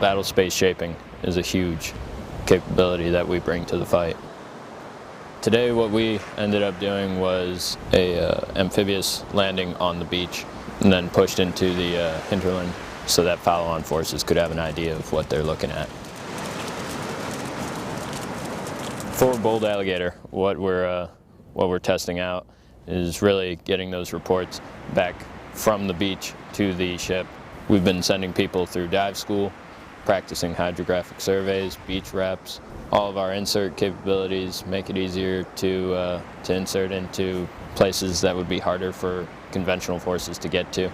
battle space shaping is a huge capability that we bring to the fight. Today what we ended up doing was a amphibious landing on the beach and then pushed into the hinterland so that follow-on forces could have an idea of what they're looking at. For Bold Alligator, what we're testing out is really getting those reports back from the beach to the ship. We've been sending people through dive school, practicing hydrographic surveys, beach reps. All of our insert capabilities make it easier to insert into places that would be harder for conventional forces to get to.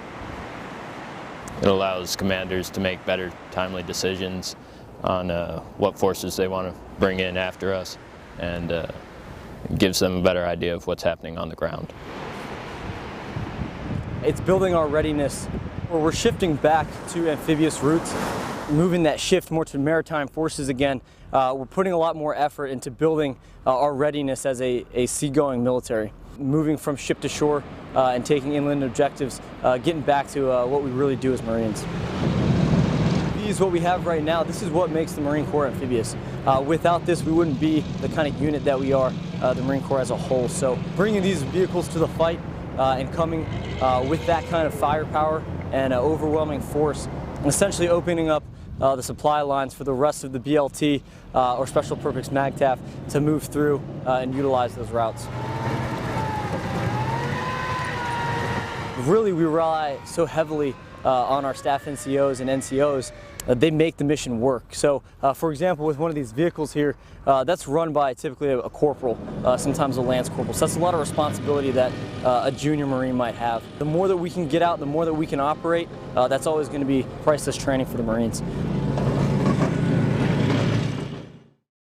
It allows commanders to make better, timely decisions on what forces they want to bring in after us, and gives them a better idea of what's happening on the ground. It's building our readiness where we're shifting back to amphibious routes, moving that shift more to maritime forces again. We're putting a lot more effort into building our readiness as a seagoing military. Moving from ship to shore and taking inland objectives, getting back to what we really do as Marines. These, what we have right now, this is what makes the Marine Corps amphibious. Without this, we wouldn't be the kind of unit that we are, the Marine Corps as a whole. So bringing these vehicles to the fight and coming with that kind of firepower and overwhelming force, essentially opening up the supply lines for the rest of the BLT or Special Purpose MAGTF to move through and utilize those routes. Really, we rely so heavily on our staff NCOs and NCOs. They make the mission work. So, for example, with one of these vehicles here, that's run by typically a corporal, sometimes a lance corporal. So that's a lot of responsibility that a junior Marine might have. The more that we can get out, the more that we can operate, that's always going to be priceless training for the Marines.